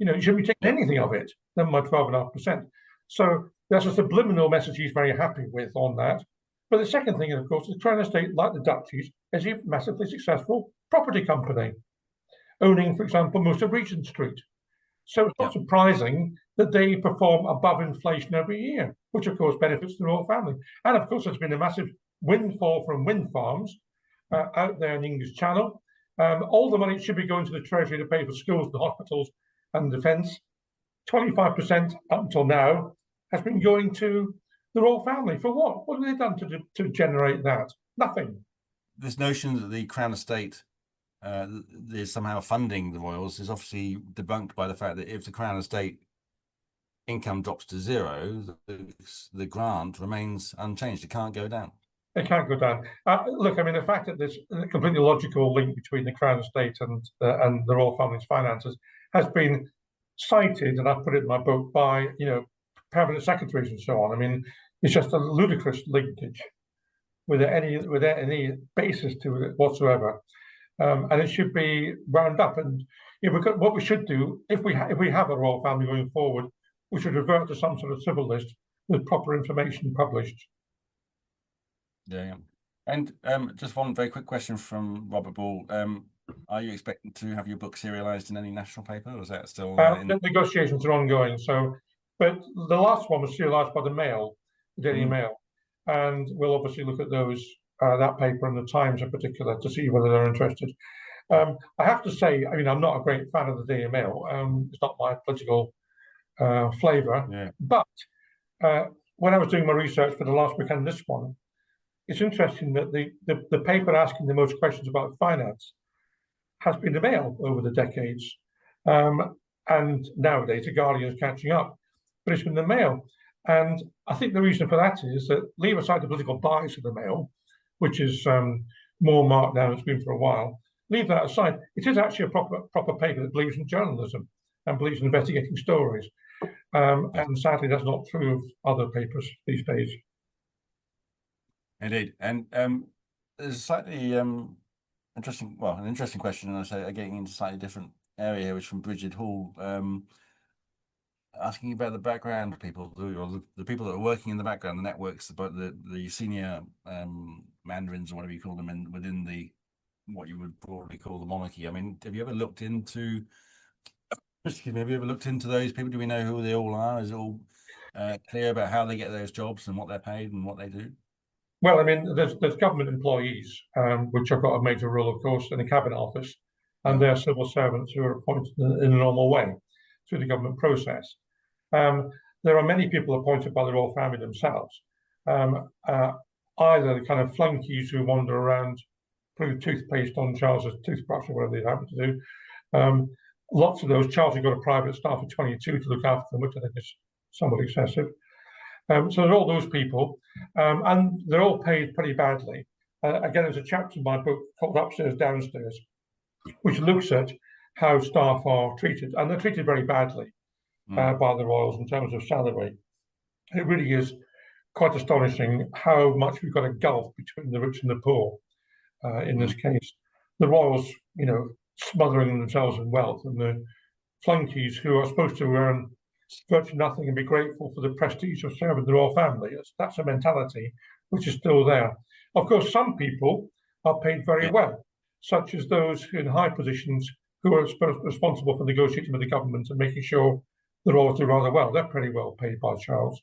You shouldn't be taking anything of it, never mind 12.5%. So that's a subliminal message he's very happy with on that. But the second thing, of course, the Crown Estate, like the Duchies, is a massively successful property company, owning, for example, most of Regent Street. So it's not surprising that they perform above inflation every year, which of course benefits the royal family. And of course, there's been a massive windfall from wind farms out there in the English Channel. All the money should be going to the Treasury to pay for schools and hospitals and defence. 25% up until now has been going to the royal family. For what? What have they done to generate that? Nothing. This notion that the Crown Estate is somehow funding the royals is obviously debunked by the fact that if the Crown Estate income drops to zero, the grant remains unchanged. It can't go down. It can't go down. Look, I mean, the fact that there's a completely logical link between the Crown Estate and the royal family's finances has been cited, and I've put it in my book, by permanent secretaries and so on. I mean, it's just a ludicrous linkage without any basis to it whatsoever. And it should be wound up. And what we should do, if we have a royal family going forward, we should revert to some sort of civil list with proper information published. Yeah. And just one very quick question from Robert Ball. Are you expecting to have your book serialized in any national paper, or is that still The negotiations are ongoing. But the last one was serialized by the Mail, the Daily Mail, and we'll obviously look at those, that paper and the Times in particular, to see whether they're interested. I have to say, I mean, I'm not a great fan of the Daily Mail. It's not my political flavour. Yeah. But when I was doing my research for the last weekend, this one, it's interesting that the paper asking the most questions about finance has been the Mail over the decades. And nowadays, the Guardian is catching up. But it's been the Mail. And I think the reason for that is that, leave aside the political bias of the Mail, which is more marked now than it's been for a while, leave that aside, it is actually a proper paper that believes in journalism and believes in investigating stories. And sadly, that's not true of other papers these days. Indeed. And there's a slightly interesting question, and I say getting into a slightly different area here, which is from Bridget Hall, asking about the background people, or the people that are working in the background, the networks, about the senior mandarins, or whatever you call them, within the what you would broadly call the monarchy. I mean, have you ever looked into? Excuse me. Have you ever looked into those people? Do we know who they all are? Is it all clear about how they get those jobs and what they're paid and what they do? Well, I mean, there's government employees, which have got a major role, of course, in the Cabinet Office, and they're civil servants who are appointed in a normal way through the government process. There are many people appointed by the royal family themselves, either the kind of flunkies who wander around putting toothpaste on Charles's toothbrush or whatever they happen to do. Lots of those. Charles has got a private staff of 22 to look after them, which I think is somewhat excessive. So there's all those people, and they're all paid pretty badly. Again, there's a chapter in my book called Upstairs, Downstairs, which looks at how staff are treated, and they're treated very badly by the royals in terms of salary. It really is quite astonishing how much we've got a gulf between the rich and the poor in this case. The royals, smothering themselves in wealth, and the flunkies who are supposed to earn virtually nothing and be grateful for the prestige of serving the royal family. That's a mentality which is still there. Of course, some people are paid very well, such as those in high positions who are responsible for negotiating with the government and making sure the royals do rather well. They're pretty well paid by Charles.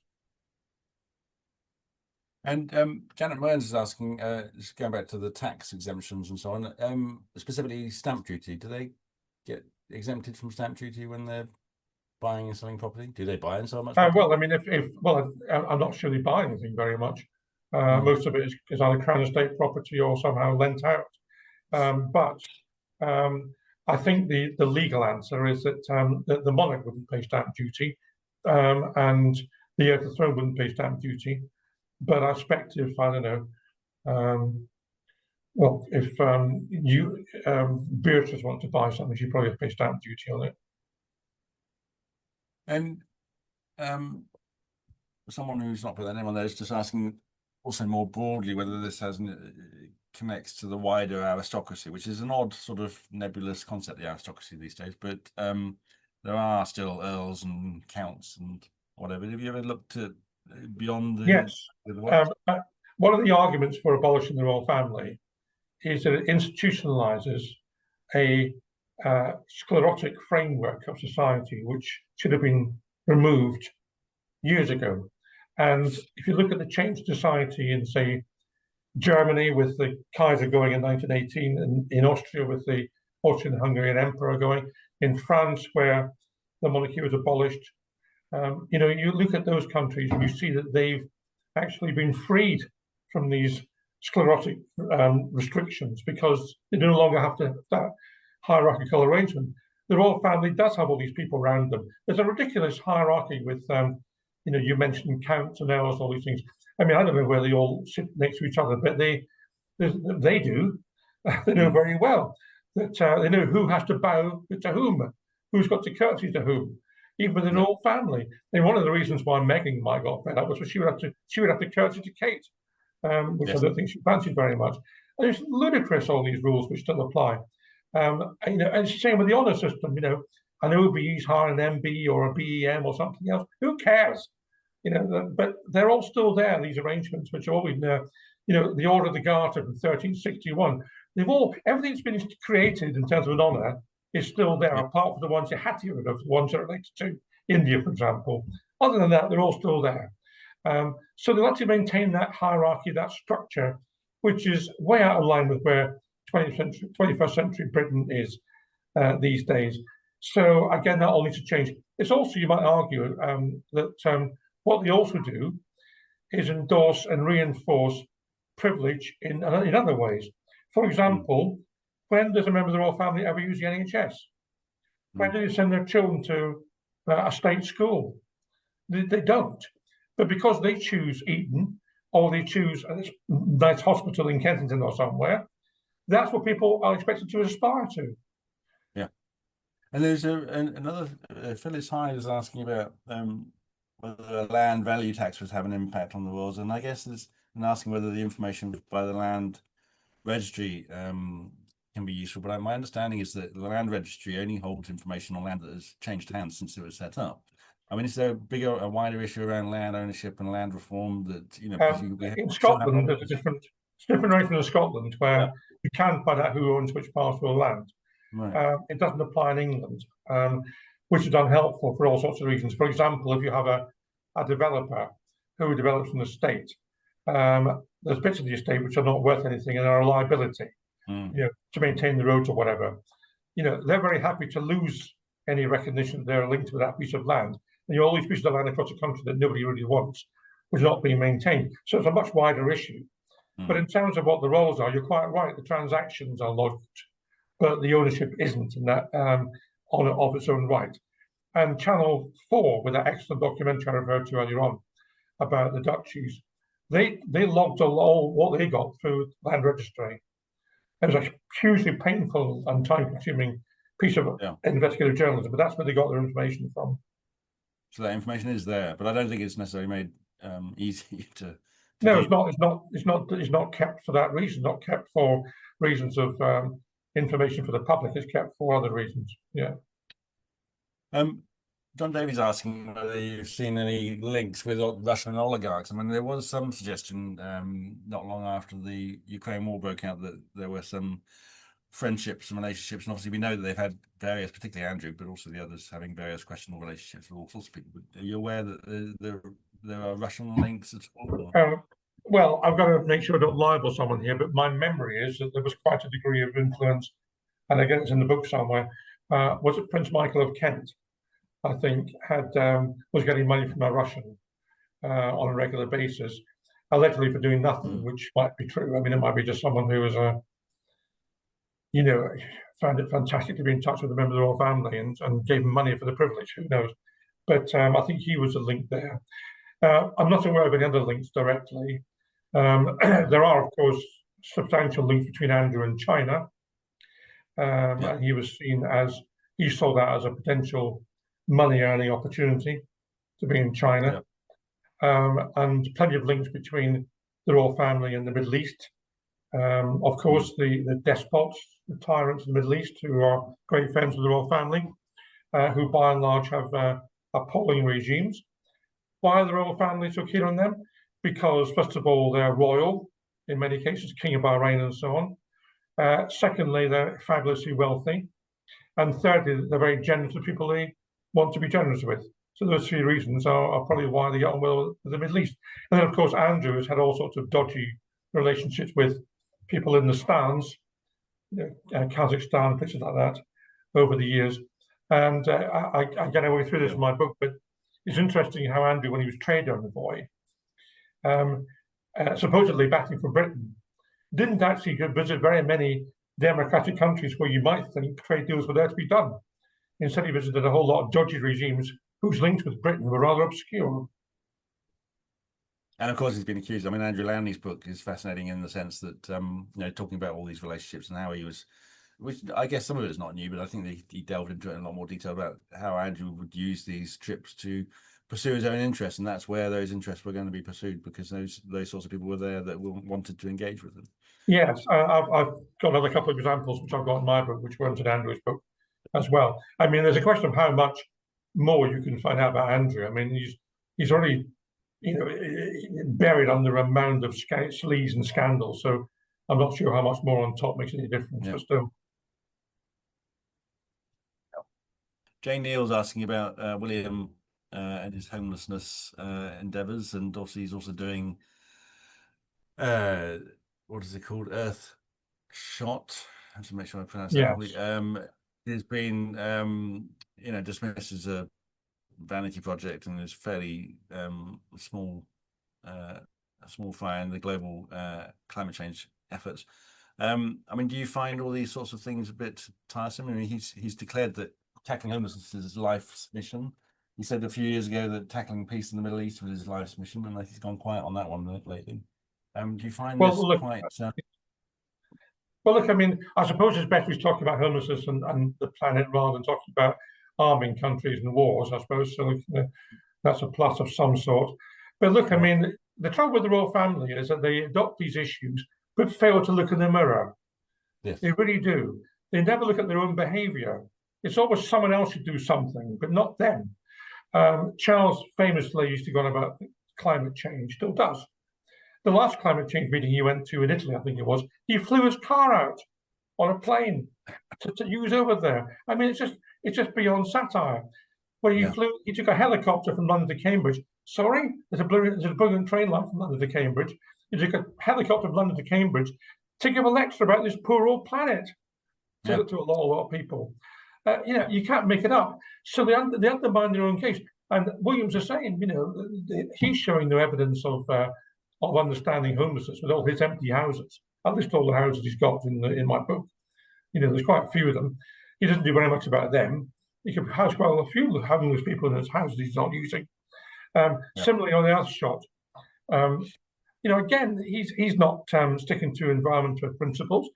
And Janet Mearns is asking, just going back to the tax exemptions and so on, specifically stamp duty. Do they get exempted from stamp duty when they're buying and selling property? Do they buy and sell much? Well, I mean, I'm not sure they buy anything very much. Most of it is either Crown Estate property or somehow lent out. But I think the legal answer is that the monarch wouldn't pay stamp duty, and the heir to the throne wouldn't pay stamp duty. But I expect if, I don't know, if Beatrice wants to buy something, she probably has to pay stamp duty on it. And someone who's not put their name on there is just asking also more broadly whether this connects to the wider aristocracy, which is an odd sort of nebulous concept, the aristocracy these days. But there are still earls and counts and whatever. Have you ever looked at beyond the? Yes. one of the arguments for abolishing the royal family is that it institutionalizes a sclerotic framework of society, which should have been removed years ago. And if you look at the change in society in, say, Germany with the Kaiser going in 1918, and in Austria with the Austrian-Hungarian Emperor going, in France where the monarchy was abolished, you look at those countries and you see that they've actually been freed from these sclerotic restrictions because they no longer have to have that hierarchical arrangement. The royal family does have all these people around them. There's a ridiculous hierarchy with, you mentioned counts and earls, all these things. I mean, I don't know where they all sit next to each other, but they do. They know very well that they know who has to bow to whom, who's got to curtsy to whom, even with an royal family. And one of the reasons why Meghan might got fed up was she would have to curtsy to Kate, which I don't think she fancied very much. And it's ludicrous, all these rules which still apply. And it's the same with the honour system. An OBE's hire an MB or a BEM or something else. Who cares? But they're all still there. These arrangements, which are always there. The Order of the Garter from 1361. Everything's been created in terms of an honour is still there, apart from the ones you had to get rid of, the ones that are related to India, for example. Other than that, they're all still there. So they like to maintain that hierarchy, that structure, which is way out of line with where 21st century Britain is these days. So again, that all needs to change. It's also, you might argue, that what they also do is endorse and reinforce privilege in other ways. For example, when does a member of the royal family ever use the NHS? When do they send their children to a state school? They don't. But because they choose Eton, or they choose a nice hospital in Kensington or somewhere, that's what people are expected to aspire to. Yeah. And there's another, Phyllis Hyde is asking about whether a land value tax would have an impact on the wills. And I guess there's asking whether the information by the land registry can be useful. But my understanding is that the land registry only holds information on land that has changed hands since it was set up. I mean, is there a wider issue around land ownership and land reform that, in Scotland, there's a different arrangement in Scotland where you can find out who owns which parcel of land. Right. It doesn't apply in England, which is unhelpful for all sorts of reasons. For example, if you have a developer who develops an estate, there's bits of the estate which are not worth anything and are a liability, to maintain the roads or whatever. They're very happy to lose any recognition that they're linked with that piece of land. And all these pieces of land across the country that nobody really wants, which are not being maintained. So it's a much wider issue. But in terms of what the roles are, you're quite right. The transactions are lodged, but the ownership isn't, and that of its own right. And Channel 4, with that excellent documentary I referred to earlier on about the duchies, they logged all what they got through land registry. It was a hugely painful and time-consuming piece of investigative journalism, but that's where they got their information from. So that information is there, but I don't think it's necessarily made easy to. No, it's not kept for that reason. Not kept for reasons of information for the public. It's kept for other reasons. Yeah. John Davies asking whether you've seen any links with Russian oligarchs. I mean, there was some suggestion not long after the Ukraine war broke out that there were some friendships and relationships, and obviously we know that they've had various, particularly Andrew, but also the others having various questionable relationships with all sorts of people. Are you aware that there are Russian links at all? Well, I've got to make sure I don't libel someone here, but my memory is that there was quite a degree of influence, and again, it's in the book somewhere. Was it Prince Michael of Kent? I think was getting money from a Russian on a regular basis, allegedly for doing nothing, which might be true. I mean, it might be just someone who was found it fantastic to be in touch with a member of the royal family and gave him money for the privilege. Who knows? But I think he was a link there. I'm not aware of any other links directly. There are, of course, substantial links between Andrew and China. And he saw that as a potential money-earning opportunity to be in China. And plenty of links between the royal family and the Middle East. Of course, the despots, the tyrants in the Middle East, who are great friends of the royal family, who by and large have appalling regimes. Why are the royal family so keen on them? because, first of all, they're royal, in many cases, King of Bahrain and so on. Secondly, they're fabulously wealthy. And thirdly, they're very generous with people they want to be generous with. So those three reasons are probably why they get on well with the Middle East. And then, of course, Andrew has had all sorts of dodgy relationships with people in the stands, Kazakhstan, places like that, over the years. And I get away through this in my book, but it's interesting how Andrew, when he was trader on the boy, supposedly backing from Britain, didn't actually visit very many democratic countries where you might think trade deals were there to be done. Instead, he visited a whole lot of dodgy regimes whose links with Britain were rather obscure. And of course, he's been accused. I mean, Andrew Lowney's book is fascinating in the sense that, talking about all these relationships and how he was, which I guess some of it is not new, but I think he delved into it in a lot more detail about how Andrew would use these trips to pursue his own interests. And that's where those interests were going to be pursued, because those sorts of people were there that wanted to engage with them. Yes, I've got another couple of examples which I've got in my book, which weren't in Andrew's book as well. I mean, there's a question of how much more you can find out about Andrew. I mean, he's already, buried under a mound of sleaze and scandal. So I'm not sure how much more on top makes any difference, but still. Jane Neal's asking about William and his homelessness endeavours, and obviously he's also doing what is it called? Earth Shot. I have to make sure I pronounce that properly. It's been dismissed as a vanity project and is fairly small fry in the global climate change efforts. I mean, do you find all these sorts of things a bit tiresome? I mean, he's declared that tackling homelessness is his life's mission. He said a few years ago that tackling peace in the Middle East was his life's mission, and he's gone quiet on that one lately. Do you find this quite? Well, look, I mean, I suppose it's better he's talking about homelessness and the planet rather than talking about arming countries and wars, I suppose. So that's a plus of some sort. But look, I mean, the trouble with the royal family is that they adopt these issues but fail to look in the mirror. Yes. They really do. They never look at their own behaviour. It's always someone else should do something, but not them. Charles famously used to go on about climate change, still does. The last climate change meeting he went to in Italy, I think it was, he flew his car out on a plane to use over there. I mean, it's just beyond satire. Where he took a helicopter from London to Cambridge. Sorry, there's a brilliant train line from London to Cambridge. He took a helicopter from London to Cambridge to give a lecture about this poor old planet to a lot of people. You can't make it up. So they undermine their own case. And William's the same. He's showing no evidence of understanding homelessness with all his empty houses. At least all the houses he's got in my book. There's quite a few of them. He doesn't do very much about them. He could house well a few homeless people in his houses he's not using. Similarly, on the Earth Shot, again, he's not sticking to environmental principles.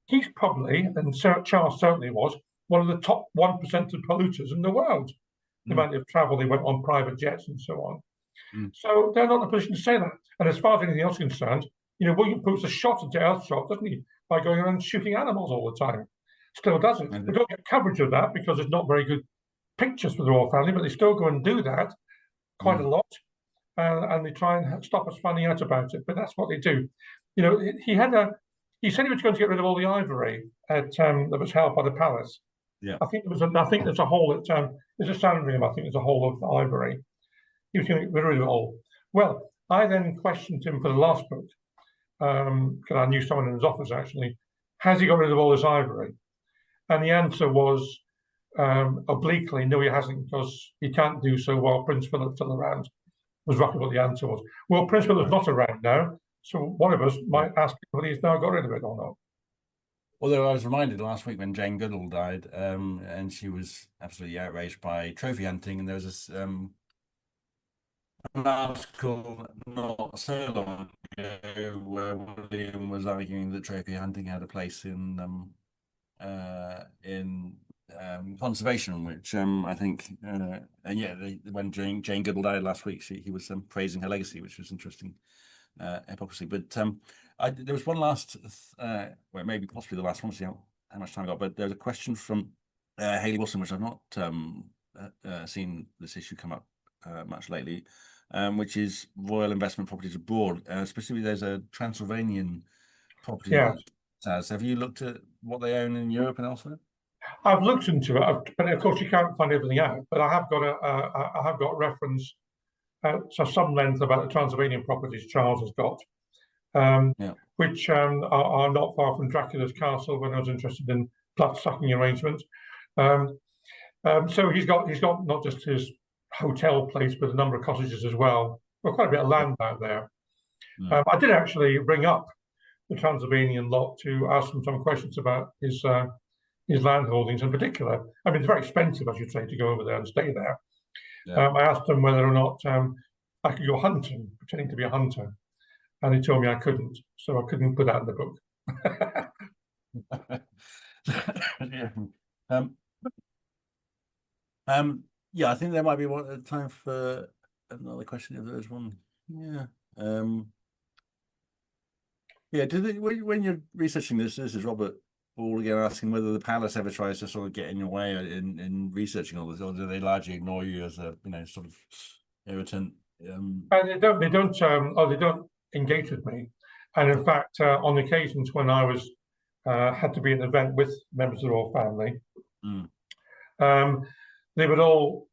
He's probably, and Charles certainly was, one of the top 1% of polluters in the world. The amount of travel they went on private jets and so on. So they're not in a position to say that. And as far as anything else is concerned, William puts a shot into Earth Shot, doesn't he, by going around shooting animals all the time. Still does it. We don't get coverage of that because there's not very good pictures for the royal family, but they still go and do that quite a lot. And they try and stop us finding out about it. But that's what they do. He said he was going to get rid of all the ivory that was held by the palace. Yeah. I think there's a hole at there's a sandringham. I think there's a hole of ivory. He was going to get rid of it all. Well, I then questioned him for the last book because I knew someone in his office actually. Has he got rid of all this ivory? And the answer was obliquely, no, he hasn't, because he can't do so while Prince Philip's still around. Was roughly what the answer was. Well, Prince Philip's not around now, so one of us might ask whether he's now got rid of it or not. Although I was reminded last week when Jane Goodall died, and she was absolutely outraged by trophy hunting, and there was this an article not so long ago where William was arguing that trophy hunting had a place in conservation, which I think, when Jane Goodall died last week, he was praising her legacy, which was interesting hypocrisy. But there was one last, maybe possibly the last one, see how much time I got, but there's a question from Hayley Wilson, which I've not seen this issue come up much lately, which is Royal Investment Properties Abroad. Specifically, there's a Transylvanian property. Yes. Have you looked at what they own in Europe and elsewhere? I've looked into it, but of course you can't find everything out. But I have got reference to some length about the Transylvanian properties Charles has got, which are not far from Dracula's castle when I was interested in blood-sucking arrangements. So he's got not just his hotel place, but a number of cottages as well. Well, quite a bit of land out there. I did actually bring up the Transylvanian lot to ask him some questions about his land holdings in particular. I mean, it's very expensive, I should say, to go over there and stay there. I asked him whether or not I could go hunting, pretending to be a hunter, and he told me I couldn't, so I couldn't put that in the book. Yeah, I think there might be time for another question if there's one. When you're researching this is Robert Ball again asking whether the palace ever tries to sort of get in your way in researching all this, or do they largely ignore you as a sort of irritant? They don't engage with me. And in fact, on occasions when I was had to be at an event with members of the royal family, they would all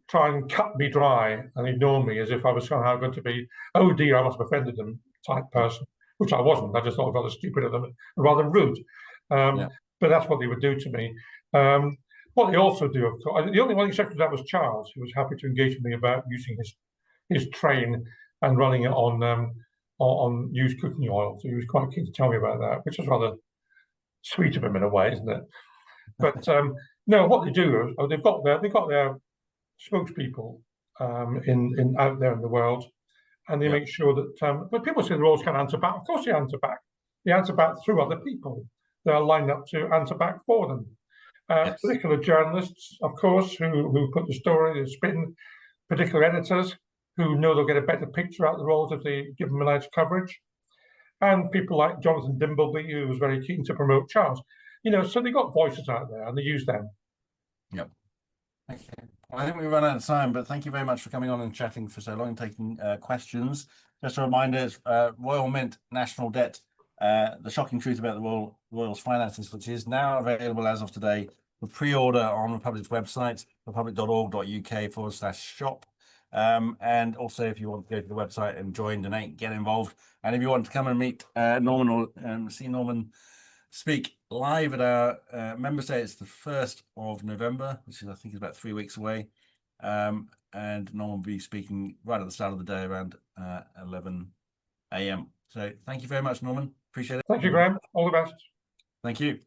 try and cut me dry and ignore me as if I was somehow going to be, oh dear, I must have offended them type person, which I wasn't. I just thought rather stupid of them and rather rude. But that's what they would do to me. What they also do, of course, the only one exception to that was Charles, who was happy to engage with me about using his train and running it on used cooking oil. So he was quite keen to tell me about that, which was rather sweet of him in a way, isn't it? But no, what they do is they've got their spokespeople in out there in the world, and they make sure that. But people say the royals can't answer back. Of course, they answer back. They answer back through other people. They are lined up to answer back for them. Particular journalists, of course, who put the story, the spin. Particular editors who know they'll get a better picture out of the royals if they give them a nice coverage, and people like Jonathan Dimbleby, who was very keen to promote Charles. So they got voices out there and they use them. Yep. Okay. Well, I think we've run out of time, but thank you very much for coming on and chatting for so long and taking questions. Just a reminder, it's Royal Mint National Debt, the shocking truth about the Royals' finances, which is now available as of today for pre-order on Republic's website, republic.org.uk/shop. And also, if you want to go to the website and join, donate, get involved, and if you want to come and meet Norman or see Norman speak live at our Members' Day, it's the 1st of November, which is, I think, is about 3 weeks away. And Norman will be speaking right at the start of the day around 11 a.m. So thank you very much, Norman. Appreciate it. Thank you, Graham. All the best. Thank you.